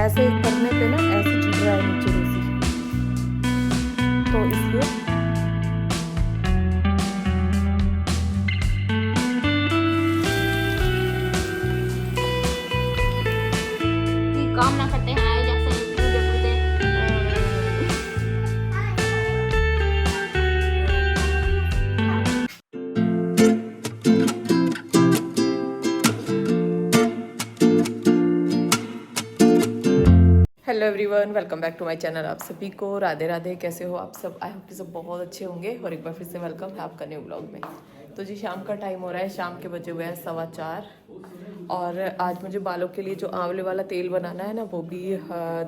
ऐसे करने पे ना ऐसे झड़ रहा है नीचे रूसी, तो इसलिए काम ना करते हैं जैसे पूरे पूरे hello everyone, welcome back to my channel. आप सभी को राधे राधे। कैसे हो आप सब? आई होप कि सब बहुत अच्छे होंगे। और एक बार फिर से वेलकम है आपका न्यू ब्लॉग में। तो जी शाम का टाइम हो रहा है, शाम के बजे हुए हैं 4:15। और आज मुझे बालों के लिए जो आंवले वाला तेल बनाना है ना, वो भी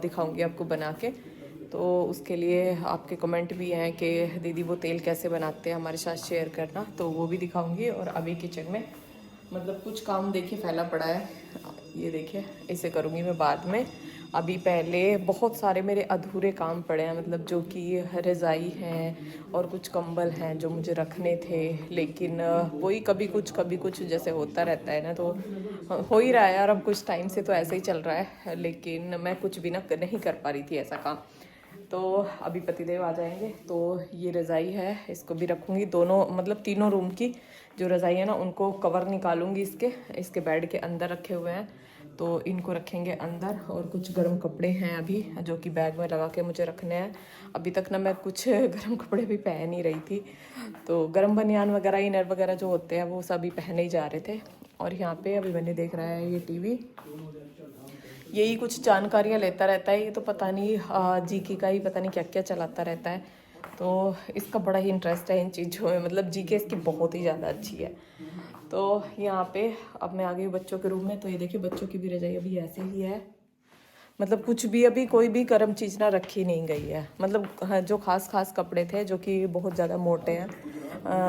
दिखाऊंगी आपको बना के। तो उसके लिए आपके कमेंट भी हैं कि दीदी वो तेल कैसे बनाते हैं, हमारे साथ शेयर करना, तो वो भी दिखाऊंगी। और अभी किचन में मतलब कुछ काम देखिए फैला पड़ा है, ये देखिए, इसे करूँगी मैं बाद में। अभी पहले बहुत सारे मेरे अधूरे काम पड़े हैं, मतलब जो कि रज़ाई हैं और कुछ कंबल हैं जो मुझे रखने थे, लेकिन वही कभी कुछ जैसे होता रहता है ना, तो हो ही रहा है यार। अब कुछ टाइम से तो ऐसे ही चल रहा है, लेकिन मैं कुछ भी ना नहीं कर पा रही थी ऐसा काम। तो अभी पतिदेव आ जाएंगे तो ये रज़ाई है, इसको भी रखूँगी। दोनों मतलब तीनों रूम की जो रज़ाई है ना, उनको कवर निकालूंगी। इसके बेड के अंदर रखे हुए हैं, तो इनको रखेंगे अंदर। और कुछ गर्म कपड़े हैं अभी जो कि बैग में लगा के मुझे रखने हैं। अभी तक ना मैं कुछ गर्म कपड़े भी पहन ही रही थी, तो गर्म बनियान वगैरह, इनर वगैरह जो होते हैं वो सभी पहने ही जा रहे थे। और यहाँ पे अभी मैंने देख रहा है ये टीवी, यही कुछ जानकारियाँ लेता रहता है। ये तो पता नहीं जीके का ही पता नहीं क्या क्या चलाता रहता है, तो इसका बड़ा ही इंटरेस्ट है इन चीज़ों में। मतलब जीके इसकी बहुत ही ज़्यादा अच्छी है। तो यहाँ पे अब मैं आ गई बच्चों के रूम में। तो ये देखिए बच्चों की भी रजाई अभी ऐसे ही है, मतलब कुछ भी अभी कोई भी गर्म चीज़ ना रखी नहीं गई है। मतलब हाँ, जो खास कपड़े थे जो कि बहुत ज़्यादा मोटे हैं,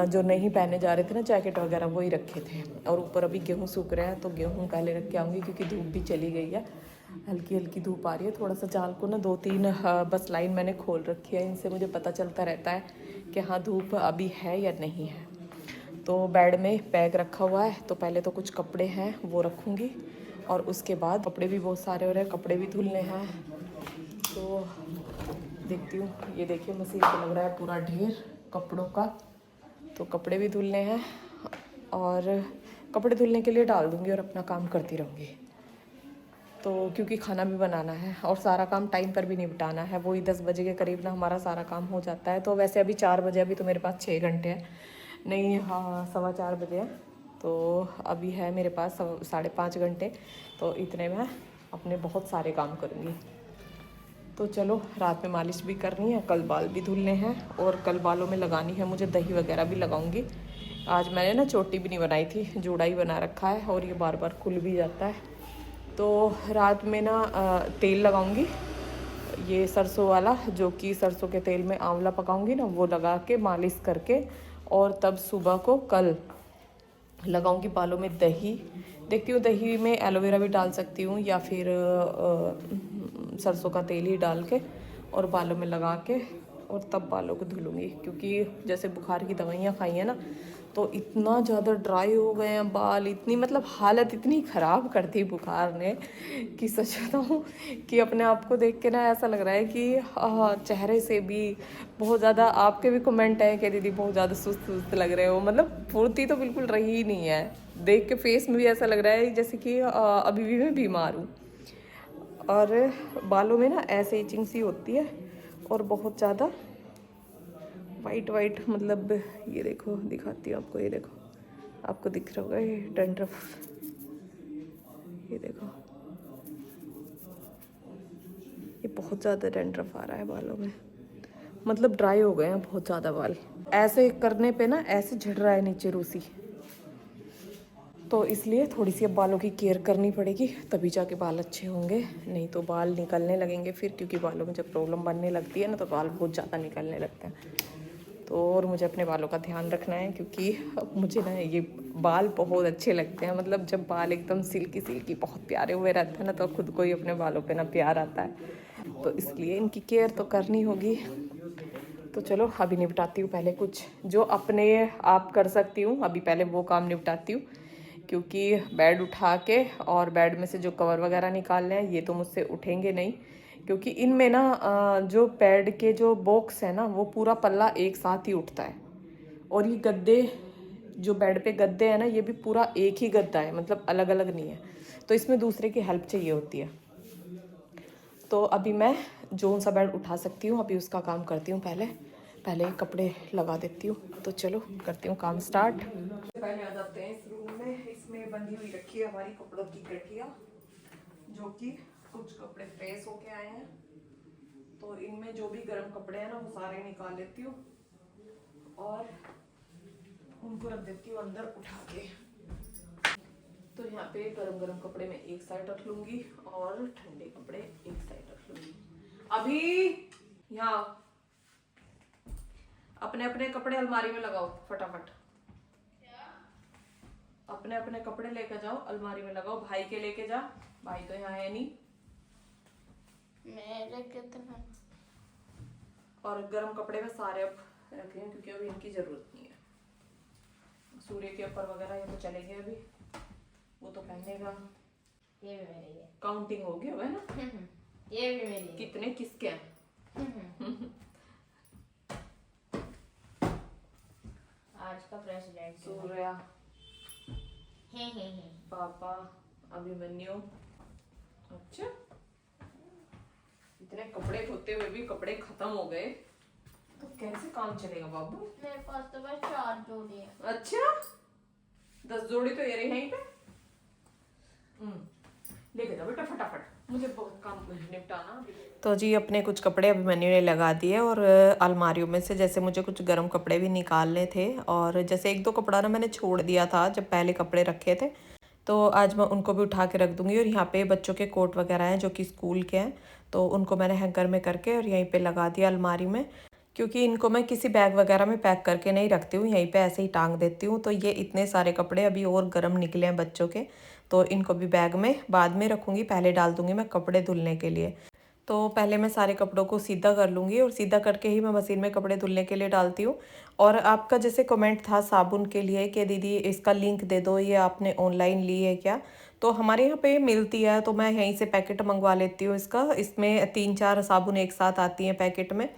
जो नहीं पहने जा रहे थे ना, जैकेट वगैरह, वही रखे थे। और ऊपर अभी गेहूँ सूख रहे हैं, तो गेहूँ पहले रख के आऊँगी क्योंकि धूप भी चली गई है। हल्की हल्की धूप आ रही है। थोड़ा सा जाल को ना 2-3 बस लाइन मैंने खोल रखी है, इनसे मुझे पता चलता रहता है कि हाँ धूप अभी है या नहीं है। तो बेड में बैग रखा हुआ है, तो पहले तो कुछ कपड़े हैं वो रखूँगी, और उसके बाद कपड़े भी बहुत सारे हो रहे हैं, कपड़े भी धुलने हैं। तो देखती हूँ, ये देखिए मशीन पे लग रहा है पूरा ढेर कपड़ों का, तो कपड़े भी धुलने हैं। और कपड़े धुलने के लिए डाल दूँगी और अपना काम करती रहूँगी। तो क्योंकि खाना भी बनाना है और सारा काम टाइम पर भी निपटाना है, वही 10 बजे के करीब ना हमारा सारा काम हो जाता है। तो वैसे अभी 4 बजे, अभी तो मेरे पास 6 घंटे हैं, नहीं हाँ 4:15 बजे है, तो अभी है मेरे पास 5.5 घंटे। तो इतने में अपने बहुत सारे काम करूँगी। तो चलो, रात में मालिश भी करनी है, कल बाल भी धुलने हैं, और कल बालों में लगानी है मुझे दही वगैरह भी लगाऊंगी। आज मैंने ना चोटी भी नहीं बनाई थी, जूड़ा ही बना रखा है, और ये बार बार खुल भी जाता है। तो रात में ना तेल लगाऊंगी, ये सरसों वाला, जो कि सरसों के तेल में आंवला पकाऊंगी ना, वो लगा के मालिश करके, और तब सुबह को कल लगाऊंगी बालों में दही। देखती हूँ दही में एलोवेरा भी डाल सकती हूँ, या फिर सरसों का तेल ही डाल के और बालों में लगा के, और तब बालों को धुलूँगी। क्योंकि जैसे बुखार की दवाइयाँ खाई हैं ना, तो इतना ज़्यादा ड्राई हो गए हैं बाल, इतनी मतलब हालत इतनी ख़राब कर दी बुखार ने कि सच बताऊँ कि अपने आप को देख के ना ऐसा लग रहा है कि चेहरे से भी बहुत ज़्यादा। आपके भी कमेंट है कि दीदी बहुत ज़्यादा सुस्त सुस्त लग रहे हो, मतलब फुर्ती तो बिल्कुल रही ही नहीं है। देख के फेस में भी ऐसा लग रहा है जैसे कि अभी भी मैं बीमार हूँ। और बालों में ना ऐसे इचिंग सी होती है, और बहुत ज़्यादा वाइट, मतलब ये देखो, दिखाती हूँ आपको, ये देखो, आपको दिख रहा होगा ये डैंड्रफ, ये देखो, ये बहुत ज़्यादा डैंड्रफ आ रहा है बालों में, मतलब ड्राई हो गए हैं बहुत ज़्यादा बाल। ऐसे करने पे ना ऐसे झड़ रहा है नीचे रूसी, तो इसलिए थोड़ी सी अब बालों की केयर करनी पड़ेगी, तभी जाके बाल अच्छे होंगे। नहीं तो बाल निकलने लगेंगे फिर, क्योंकि बालों में जब प्रॉब्लम बनने लगती है ना, तो बाल बहुत ज़्यादा निकलने लगते हैं। तो और मुझे अपने बालों का ध्यान रखना है, क्योंकि मुझे ना ये बाल बहुत अच्छे लगते हैं। मतलब जब बाल एकदम सिल्की सिल्की बहुत प्यारे हुए रहते हैं ना, तो खुद को ही अपने बालों पे ना प्यार आता है। तो इसलिए इनकी केयर तो करनी होगी। तो चलो अभी निपटाती हूँ पहले कुछ जो अपने आप कर सकती हूँ, अभी पहले वो काम निपटाती हूँ, क्योंकि बेड उठा के और बेड में से जो कवर वगैरह निकालने हैं ये तो मुझसे उठेंगे नहीं, क्योंकि इनमें ना जो बेड के जो बॉक्स है ना वो पूरा पल्ला एक साथ ही उठता है। और ये गद्दे, जो बेड पे गद्दे हैं ना, ये भी पूरा एक ही गद्दा है, मतलब अलग अलग नहीं है, तो इसमें दूसरे की हेल्प चाहिए होती है। तो अभी मैं जो सा बेड उठा सकती हूँ अभी उसका काम करती हूँ। पहले कपड़े लगा देती हूँ, तो चलो करती हूँ काम स्टार्ट। पहले आ जाते हैं इस रूम में। इसमें बंधी हुई रखी है हमारी कपड़ों की गठिया, जो कि कुछ कपड़े प्रेस होके आए हैं, तो इनमें जो भी गर्म कपड़े हैं ना वो सारे निकाल लेती हूँ और उनको रख देती हूँ अंदर उठा के। तो यहाँ पे गरम कपड़े मैं एक साइड रख लूंगी और ठंडे कपड़े एक साइड रख लूंगी। अभी यहाँ अपने अपने कपड़े अलमारी में लगाओ फटाफट। अपने अपने कपड़े लेके जाओ अलमारी में लगाओ। भाई के लेके जा, भाई तो यहाँ है नहीं। मेरे कितना और गर्म कपड़े में सारे अब रखे हैं क्योंकि अभी इनकी जरूरत नहीं है। सूर्य के ऊपर वगैरह ये तो चले गए अभी, वो तो पहनेगा। ये भी मेरी है। काउंटिंग हो गई है ना। ये भी मेरी है। कितने किसके हैं? आज का प्रेसिडेंट सूर्या, है। पापा, अभिमन्यु। अच्छा, इतने कपड़े धोते हुए भी कपड़े खत्म हो गए तो कैसे काम चलेगा बाबू? मेरे पास तो बस 4 जोड़ी है। अच्छा, 10 जोड़ी तो ये रही यहीं पे। लेके जाओ बेटा फटाफट, मुझे बहुत काम निपटाना। तो जी अपने कुछ कपड़े अभिमन्यु ने लगा दिए और अलमारियों में से जैसे मुझे कुछ गर्म कपड़े भी निकालने थे, और जैसे एक दो कपड़ा ना मैंने छोड़ दिया था जब पहले कपड़े रखे थे, तो आज मैं उनको भी उठा के रख दूंगी। और यहाँ पे बच्चों के कोट वगैरह हैं जो कि स्कूल के हैं, तो उनको मैंने हैंगर में करके और यहीं पे लगा दिया अलमारी में, क्योंकि इनको मैं किसी बैग वगैरह में पैक करके नहीं रखती हूँ, यहीं पे ऐसे ही टांग देती हूँ। तो ये इतने सारे कपड़े अभी और गर्म निकले हैं बच्चों के, तो इनको भी बैग में बाद में रखूँगी, पहले डाल दूँगी मैं कपड़े धुलने के लिए। तो पहले मैं सारे कपड़ों को सीधा कर लूँगी और सीधा करके ही मैं मशीन में कपड़े धुलने के लिए डालती हूँ। और आपका जैसे कमेंट था साबुन के लिए कि दीदी इसका लिंक दे दो, ये आपने ऑनलाइन ली है क्या? तो हमारे यहाँ पे मिलती है, तो मैं यहीं से पैकेट मंगवा लेती हूँ इसका। इसमें 3-4 साबुन एक साथ आती हैं पैकेट में,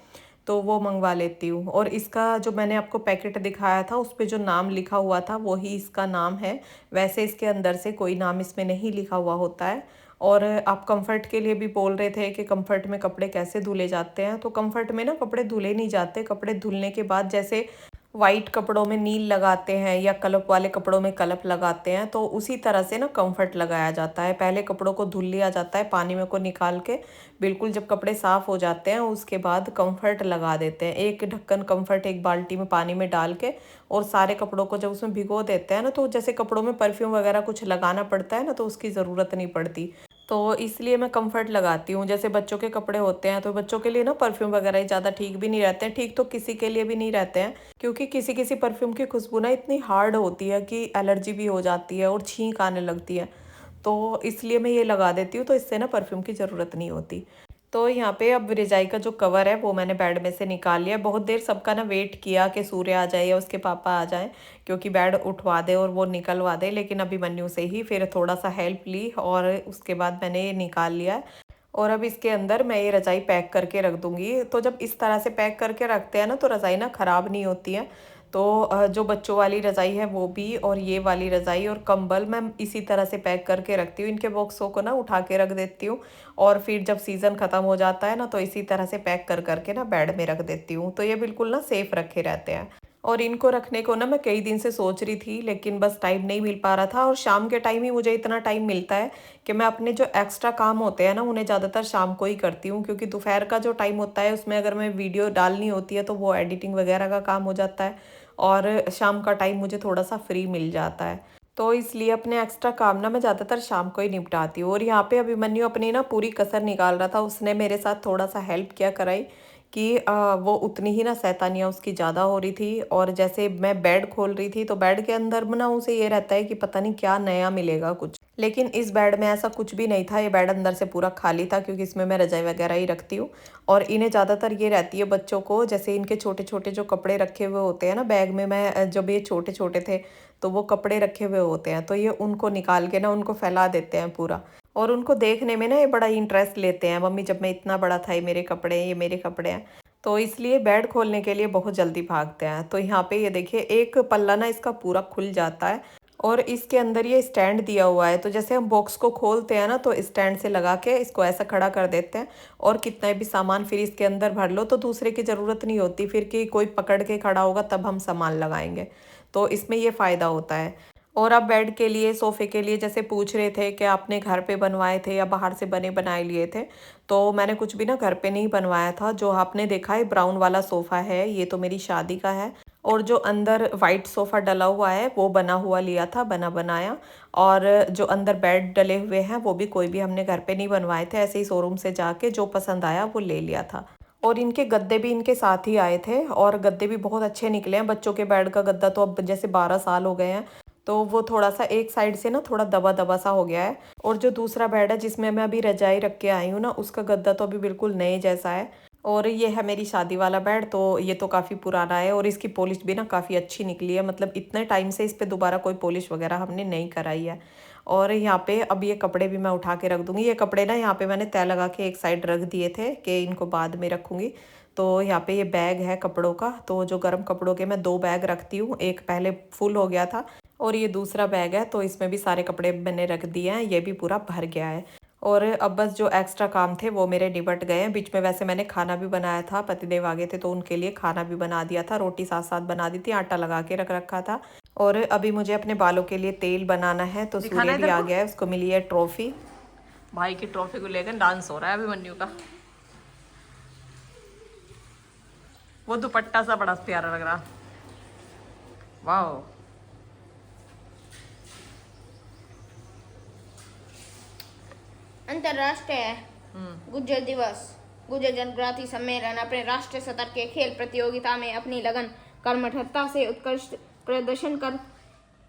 तो वो मंगवा लेती हूँ। और इसका जो मैंने आपको पैकेट दिखाया था उस पर जो नाम लिखा हुआ था वही इसका नाम है, वैसे इसके अंदर से कोई नाम इसमें नहीं लिखा हुआ होता है। और आप कंफर्ट के लिए भी बोल रहे थे कि कंफर्ट में कपड़े कैसे धुले जाते हैं, तो कंफर्ट में ना कपड़े धुले नहीं जाते। कपड़े धुलने के बाद जैसे वाइट कपड़ों में नील लगाते हैं या कलप वाले कपड़ों में कलप लगाते हैं, तो उसी तरह से ना कंफर्ट लगाया जाता है। पहले कपड़ों को धुल लिया जाता है पानी में को निकाल के, बिल्कुल जब कपड़े साफ़ हो जाते हैं उसके बाद कंफर्ट लगा देते हैं। एक ढक्कन कंफर्ट एक बाल्टी में पानी में डाल के और सारे कपड़ों को जब उसमें भिगो देते हैं ना, तो जैसे कपड़ों में परफ्यूम वगैरह कुछ लगाना पड़ता है ना, तो उसकी ज़रूरत नहीं पड़ती। तो इसलिए मैं कंफर्ट लगाती हूँ। जैसे बच्चों के कपड़े होते हैं तो बच्चों के लिए ना परफ्यूम वगैरह ज़्यादा ठीक भी नहीं रहते हैं, ठीक तो किसी के लिए भी नहीं रहते हैं, क्योंकि किसी किसी परफ्यूम की खुशबू ना इतनी हार्ड होती है कि एलर्जी भी हो जाती है और छींक आने लगती है। तो इसलिए मैं ये लगा देती हूँ, तो इससे ना परफ्यूम की ज़रूरत नहीं होती। तो यहाँ पे अब रजाई का जो कवर है वो मैंने बेड में से निकाल लिया। बहुत देर सबका ना वेट किया कि सूर्य आ जाए या उसके पापा आ जाएं, क्योंकि बेड उठवा दे और वो निकलवा दे, लेकिन अभिमन्यु से ही फिर थोड़ा सा हेल्प ली और उसके बाद मैंने ये निकाल लिया। और अब इसके अंदर मैं ये रजाई पैक करके रख दूँगी। तो जब इस तरह से पैक करके रखते हैं ना तो रजाई ना ख़राब नहीं होती है। तो जो बच्चों वाली रज़ाई है वो भी, और ये वाली रज़ाई और कंबल मैं इसी तरह से पैक करके रखती हूँ। इनके बॉक्सों को ना उठा के रख देती हूँ और फिर जब सीज़न ख़त्म हो जाता है ना तो इसी तरह से पैक कर करके ना बेड में रख देती हूँ, तो ये बिल्कुल ना सेफ़ रखे रहते हैं। और इनको रखने को ना मैं कई दिन से सोच रही थी, लेकिन बस टाइम नहीं मिल पा रहा था। और शाम के टाइम ही मुझे इतना टाइम मिलता है कि मैं अपने जो एक्स्ट्रा काम होते हैं ना उन्हें ज़्यादातर शाम को ही करती हूँ, क्योंकि दोपहर का जो टाइम होता है उसमें अगर मैं वीडियो डालनी होती है तो वो एडिटिंग वगैरह का काम हो जाता है, और शाम का टाइम मुझे थोड़ा सा फ्री मिल जाता है। तो इसलिए अपने एक्स्ट्रा काम ना मैं ज़्यादातर शाम को ही निपटाती हूँ। और यहाँ पे अभिमन्यु अपनी ना पूरी कसर निकाल रहा था, उसने मेरे साथ थोड़ा सा हेल्प किया कराई कि वो उतनी ही ना शैतानियाँ उसकी ज़्यादा हो रही थी। और जैसे मैं बेड खोल रही थी तो बेड के अंदर ना उसे ये रहता है कि पता नहीं क्या नया मिलेगा कुछ, लेकिन इस बेड में ऐसा कुछ भी नहीं था। ये बेड अंदर से पूरा खाली था, क्योंकि इसमें मैं रजाई वगैरह ही रखती हूँ। और इन्हें ज़्यादातर ये रहती है बच्चों को, जैसे इनके छोटे छोटे जो कपड़े रखे हुए होते हैं ना बैग में, मैं जब ये छोटे छोटे थे तो वो कपड़े रखे हुए होते हैं, तो ये उनको निकाल के ना उनको फैला देते हैं पूरा। और उनको देखने में ना ये बड़ा इंटरेस्ट लेते हैं, मम्मी जब मैं इतना बड़ा था ये मेरे कपड़े हैं, ये मेरे कपड़े हैं। तो इसलिए बेड खोलने के लिए बहुत जल्दी भागते हैं। तो यहाँ पे ये देखिए एक पल्ला ना इसका पूरा खुल जाता है और इसके अंदर ये स्टैंड दिया हुआ है। तो जैसे हम बॉक्स को खोलते हैं ना तो स्टैंड से लगा के इसको ऐसा खड़ा कर देते हैं और कितना भी सामान फिर इसके अंदर भर लो तो दूसरे की ज़रूरत नहीं होती फिर कि कोई पकड़ के खड़ा होगा तब हम सामान लगाएंगे। तो इसमें ये फ़ायदा होता है। और आप बेड के लिए सोफ़े के लिए जैसे पूछ रहे थे कि आपने घर पे बनवाए थे या बाहर से बने बनाए लिए थे, तो मैंने कुछ भी ना घर पे नहीं बनवाया था। जो आपने देखा है ब्राउन वाला सोफ़ा है ये तो मेरी शादी का है, और जो अंदर वाइट सोफ़ा डला हुआ है वो बना हुआ लिया था, बना बनाया। और जो अंदर बेड डले हुए हैं वो भी कोई भी हमने घर पे नहीं बनवाए थे, ऐसे ही शोरूम से जाके जो पसंद आया वो ले लिया था। और इनके गद्दे भी इनके साथ ही आए थे और गद्दे भी बहुत अच्छे निकले हैं। बच्चों के बेड का गद्दा तो अब जैसे 12 साल हो गए हैं तो वो थोड़ा सा एक साइड से ना थोड़ा दबा दबा सा हो गया है। और जो दूसरा बेड है जिसमें मैं अभी रजाई रख के आई हूँ ना उसका गद्दा तो अभी बिल्कुल नए जैसा है। और ये है मेरी शादी वाला बेड, तो ये तो काफ़ी पुराना है और इसकी पॉलिश भी ना काफ़ी अच्छी निकली है, मतलब इतने टाइम से इस पे दोबारा कोई पॉलिश वगैरह हमने नहीं कराई है। और यहाँ पे अब ये कपड़े भी मैं उठा के रख दूँगी। ये कपड़े ना यहाँ पे मैंने तय लगा के एक साइड रख दिए थे कि इनको बाद में रखूँगी। तो यहाँ पे ये बैग है कपड़ों का, तो जो गर्म कपड़ों के मैं 2 बैग रखती हूँ, एक पहले फुल हो गया था और ये दूसरा बैग है तो इसमें भी सारे कपड़े मैंने रख दिए हैं, ये भी पूरा भर गया है। और अब बस जो एक्स्ट्रा काम थे वो मेरे निपट गए हैं। बीच में वैसे मैंने खाना भी बनाया था, पतिदेव आ गए थे तो उनके लिए खाना भी बना दिया था, रोटी साथ साथ बना दी थी, आटा लगा के रख रखा था। और अभी मुझे अपने बालों के लिए तेल बनाना है, तो सूर्य भी आ गया है, उसको मिली है ट्रॉफी। भाई की ट्रॉफी को लेकर डांस हो रहा है अभिमन्यु का। वो दुपट्टा सा बड़ा प्यारा लग रहा, वाह। अंतर्राष्ट्रीय गुज्जर दिवस। गुज्जर जनजाति सम्मेलन अपने राष्ट्रीय स्तर के खेल प्रतियोगिता में अपनी लगन कर्मठता से उत्कृष्ट प्रदर्शन कर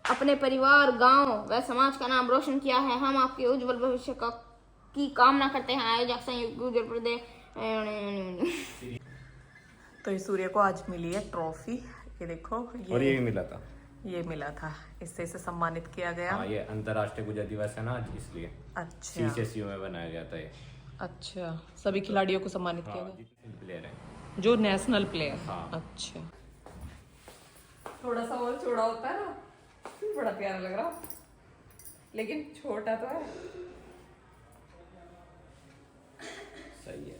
अपने परिवार, गांव व समाज का नाम रोशन किया है। हम आपके उज्जवल भविष्य की कामना करते हैं। आयोजक संयुक्त गुज्जर प्रदेश। तो ये सूर्य को आज मिली है ट्रॉफी, ये देखो। और ये भी मिला था, ये मिला था, इससे इसे सम्मानित किया गया। हाँ, ये अंतर्राष्ट्रीय गुज्जर दिवस है ना आज, इसलिए अच्छा CCSU में बनाया गया था ये। अच्छा, सभी खिलाड़ियों को सम्मानित किया गया जितने प्लेयर है जो नेशनल प्लेयर। हाँ। अच्छा, थोड़ा सा और छोटा होता है ना, बड़ा प्यारा लग रहा, लेकिन छोटा तो है। सही है,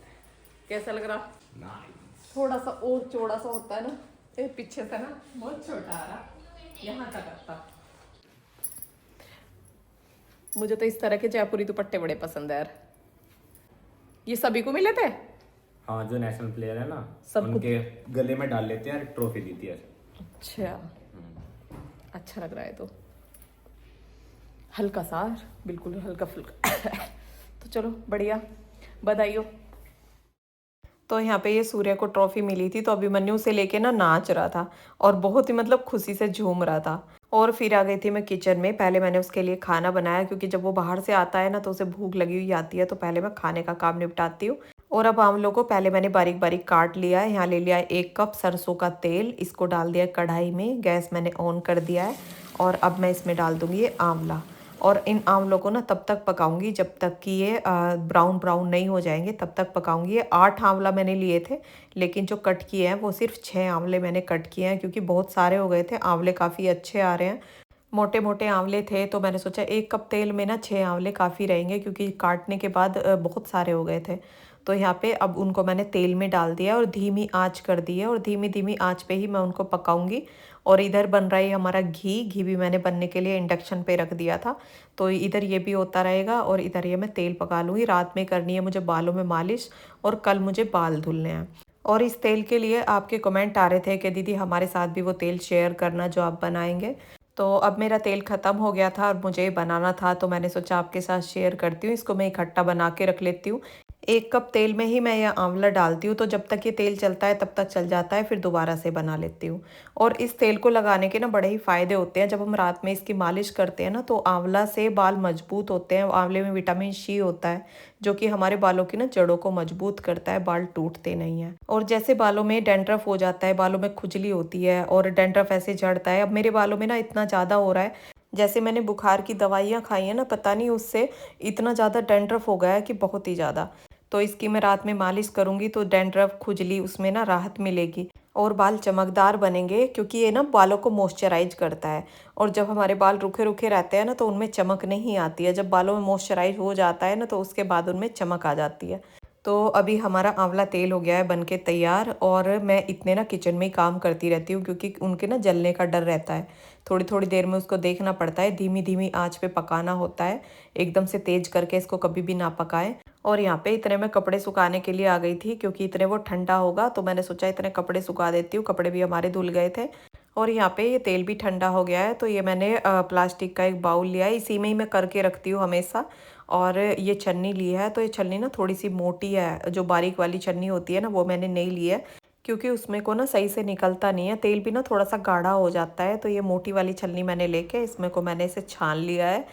कैसा लग रहा? नाइस। थोड़ा सा और चौड़ा सा होता है ना, ये पीछे से ना बहुत छोटा आ रहा, यहाँ तक आता। मुझे तो इस तरह के जयपुरी दुपट्टे बड़े पसंद है यार। ये सभी को मिले थे? हाँ, जो नेशनल प्लेयर है ना सब उनके गले में डाल लेते हैं, ट्रॉफी देती है। अच्छा, अच्छा लग रहा है तो, हल्का सा, बिल्कुल हल्का फुल्का। तो चलो बढ़िया, बधाई हो। तो यहाँ पे ये सूर्य को ट्रॉफी मिली थी तो अभिमन्यु से लेके ना नाच रहा था और बहुत ही मतलब खुशी से झूम रहा था। और फिर आ गई थी मैं किचन में। पहले मैंने उसके लिए खाना बनाया क्योंकि जब वो बाहर से आता है ना तो उसे भूख लगी हुई आती है, तो पहले मैं खाने का काम निपटाती हूँ। और अब आमलों को पहले मैंने बारीक बारीक काट लिया है। यहाँ ले लिया है 1 कप सरसों का तेल, इसको डाल दिया कढ़ाई में, गैस मैंने ऑन कर दिया है। और अब मैं इसमें डाल दूँगी ये आंवला, और इन आंवलों को ना तब तक पकाऊंगी जब तक कि ये ब्राउन ब्राउन नहीं हो जाएंगे, तब तक पकाऊंगी। ये 8 आंवला मैंने लिए थे, लेकिन जो कट किए हैं वो सिर्फ 6 आंवले मैंने कट किए हैं क्योंकि बहुत सारे हो गए थे। आंवले काफ़ी अच्छे आ रहे हैं, मोटे मोटे आंवले थे, तो मैंने सोचा 1 कप तेल में ना 6 आंवले काफ़ी रहेंगे क्योंकि काटने के बाद बहुत सारे हो गए थे। तो यहाँ पे अब उनको मैंने तेल में डाल दिया और धीमी आंच कर दी है, और धीमी धीमी आंच पे ही मैं उनको पकाऊंगी। और इधर बन रहा है हमारा घी भी मैंने बनने के लिए इंडक्शन पे रख दिया था, तो इधर ये भी होता रहेगा और इधर ये मैं तेल पका लूँगी। रात में करनी है मुझे बालों में मालिश और कल मुझे बाल धुलने हैं। और इस तेल के लिए आपके कमेंट आ रहे थे कि दीदी हमारे साथ भी वो तेल शेयर करना जो आप बनाएंगे। तो अब मेरा तेल ख़त्म हो गया था और मुझे बनाना था, तो मैंने सोचा आपके साथ शेयर करती हूँ। इसको मैं इकट्ठा बना के रख लेती हूँ। 1 कप तेल में ही मैं यह आंवला डालती हूँ, तो जब तक ये तेल चलता है तब तक चल जाता है, फिर दोबारा से बना लेती हूँ। और इस तेल को लगाने के ना बड़े ही फ़ायदे होते हैं। जब हम रात में इसकी मालिश करते हैं ना, तो आंवला से बाल मजबूत होते हैं। आंवले में विटामिन सी होता है, जो कि हमारे बालों की ना जड़ों को मजबूत करता है, बाल टूटते नहीं हैं। और जैसे बालों में डैंड्रफ हो जाता है, बालों में खुजली होती है और डैंड्रफ ऐसे झड़ता है, अब मेरे बालों में ना इतना ज़्यादा हो रहा है, जैसे मैंने बुखार की दवाइयाँ खाई हैं ना, पता नहीं उससे इतना ज़्यादा डैंड्रफ हो गया है कि बहुत ही ज़्यादा। तो इसकी मैं रात में मालिश करूँगी तो डैंड्रफ, खुजली उसमें ना राहत मिलेगी और बाल चमकदार बनेंगे, क्योंकि ये ना बालों को मॉइस्चराइज करता है। और जब हमारे बाल रूखे रूखे रहते हैं ना, तो उनमें चमक नहीं आती है। जब बालों में मॉइस्चराइज हो जाता है ना, तो उसके बाद उनमें चमक आ जाती है। तो अभी हमारा आंवला तेल हो गया है बनके तैयार, और मैं इतने ना किचन में ही काम करती रहती हूँ, क्योंकि उनके ना जलने का डर रहता है। थोड़ी थोड़ी देर में उसको देखना पड़ता है, धीमी धीमी आंच पे पकाना होता है, एकदम से तेज करके इसको कभी भी ना पकाएं। और यहाँ पे इतने में कपड़े सुखाने के लिए आ गई थी, क्योंकि इतने वो ठंडा होगा, तो मैंने सोचा इतने कपड़े सुखा देती हूँ। कपड़े भी हमारे धुल गए थे। और यहाँ पे ये तेल भी ठंडा हो गया है, तो ये मैंने प्लास्टिक का एक बाउल लिया है, इसी में ही मैं करके रखती हूँ हमेशा। और ये छन्नी ली है, तो ये छन्नी ना थोड़ी सी मोटी है, जो बारीक वाली छन्नी होती है ना, वो मैंने नहीं ली है, क्योंकि उसमें को ना सही से निकलता नहीं है, तेल भी ना थोड़ा सा गाढ़ा हो जाता है। तो ये मोटी वाली छन्नी मैंने लेके इसमें को मैंने इसे छान लिया है।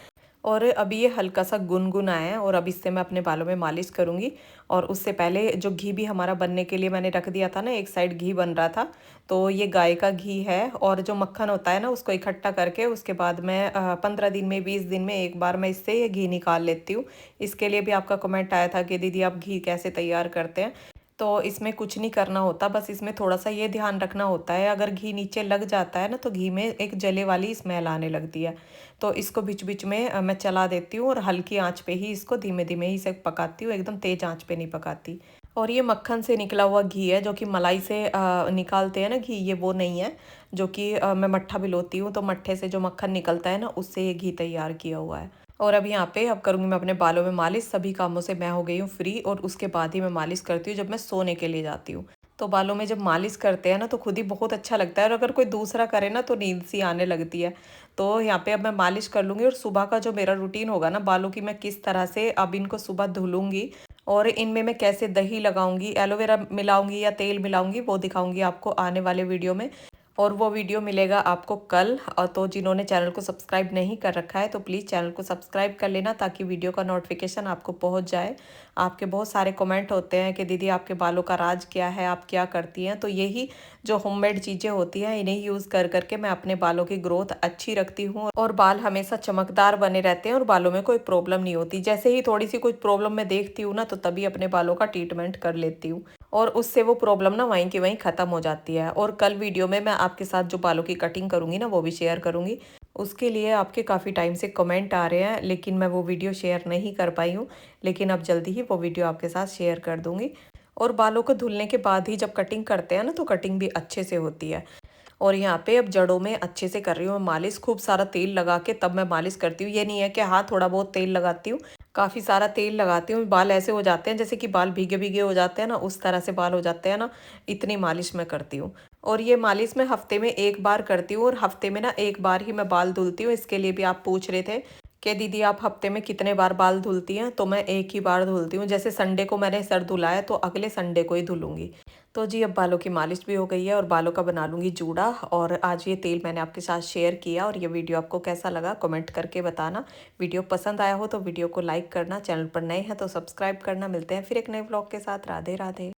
और अभी ये हल्का सा गुनगुना है, और अब इससे मैं अपने बालों में मालिश करूँगी। और उससे पहले जो घी भी हमारा बनने के लिए मैंने रख दिया था ना, एक साइड घी बन रहा था, तो ये गाय का घी है। और जो मक्खन होता है ना, उसको इकट्ठा करके उसके बाद मैं 15 दिन में, 20 दिन में एक बार मैं इससे ये घी निकाल लेती हूँ। इसके लिए भी आपका कमेंट आया था कि दीदी आप घी कैसे तैयार करते हैं। तो इसमें कुछ नहीं करना होता, बस इसमें थोड़ा सा ये ध्यान रखना होता है, अगर घी नीचे लग जाता है ना, तो घी में एक जले वाली स्मेल आने लगती है। तो इसको बीच बीच में मैं चला देती हूँ, और हल्की आंच पे ही इसको धीमे धीमे ही से पकाती हूँ, एकदम तेज आंच पे नहीं पकाती। और ये मक्खन से निकला हुआ घी है, जो कि मलाई से निकालते हैं ना घी, ये वो नहीं है। जो कि मैं मट्ठा भिगोती हूँ, तो मट्ठे से जो मक्खन निकलता है ना, उससे ये घी तैयार किया हुआ है। और अब यहाँ पे अब करूँगी मैं अपने बालों में मालिश। सभी कामों से मैं हो गई हूँ फ्री, और उसके बाद ही मैं मालिश करती हूँ जब मैं सोने के लिए जाती हूँ। तो बालों में जब मालिश करते हैं ना, तो खुद ही बहुत अच्छा लगता है, और अगर कोई दूसरा करे ना, तो नींद सी आने लगती है। तो यहाँ पे अब मैं मालिश कर लूँगी, और सुबह का जो मेरा रूटीन होगा ना बालों की, मैं किस तरह से अब इनको सुबह धुलूँगी, और इनमें मैं कैसे दही लगाऊंगी, एलोवेरा मिलाऊंगी या तेल मिलाऊंगी, वो दिखाऊंगी आपको आने वाले वीडियो में। और वो वीडियो मिलेगा आपको कल। और तो जिन्होंने चैनल को सब्सक्राइब नहीं कर रखा है, तो प्लीज़ चैनल को सब्सक्राइब कर लेना, ताकि वीडियो का नोटिफिकेशन आपको पहुंच जाए। आपके बहुत सारे कमेंट होते हैं कि दीदी आपके बालों का राज क्या है, आप क्या करती हैं। तो यही जो होममेड चीज़ें होती हैं, इन्हें यूज़ कर करके मैं अपने बालों की ग्रोथ अच्छी रखती हूँ, और बाल हमेशा चमकदार बने रहते हैं, और बालों में कोई प्रॉब्लम नहीं होती। जैसे ही थोड़ी सी कुछ प्रॉब्लम मैं देखती हूँ ना, तो तभी अपने बालों का ट्रीटमेंट कर लेती हूँ, और उससे वो प्रॉब्लम ना वहीं की वहीं ख़त्म हो जाती है। और कल वीडियो में मैं आपके साथ जो बालों की कटिंग करूँगी ना, वो भी शेयर करूँगी। उसके लिए आपके काफ़ी टाइम से कमेंट आ रहे हैं, लेकिन मैं वो वीडियो शेयर नहीं कर पाई हूँ, लेकिन अब जल्दी ही वो वीडियो आपके साथ शेयर कर दूँगी। और बालों को धुलने के बाद ही जब कटिंग करते हैं ना, तो कटिंग भी अच्छे से होती है। और यहाँ पे अब जड़ों में अच्छे से कर रही हूँ मैं मालिश, खूब सारा तेल लगा के तब मैं मालिश करती हूँ। ये नहीं है कि हाँ थोड़ा बहुत तेल लगाती हूँ, काफ़ी सारा तेल लगाती हूँ। बाल ऐसे हो जाते हैं जैसे कि बाल भीगे भीगे हो जाते हैं ना, उस तरह से बाल हो जाते हैं ना, इतनी मालिश मैं करती हूँ। और ये मालिश मैं हफ्ते में एक बार करती हूँ, और हफ्ते में ना एक बार ही मैं बाल धुलती हूँ। इसके लिए भी आप पूछ रहे थे कि दीदी आप हफ्ते में कितने बार बाल धुलती हैं, तो मैं एक ही बार धुलती हूँ। जैसे संडे को मैंने सर धुला है, तो अगले संडे को ही धुलूंगी। तो जी अब बालों की मालिश भी हो गई है, और बालों का बना लूँगी जूड़ा। और आज ये तेल मैंने आपके साथ शेयर किया, और ये वीडियो आपको कैसा लगा कमेंट करके बताना। वीडियो पसंद आया हो तो वीडियो को लाइक करना, चैनल पर नए हैं तो सब्सक्राइब करना। मिलते हैं फिर एक नए ब्लॉग के साथ। राधे राधे।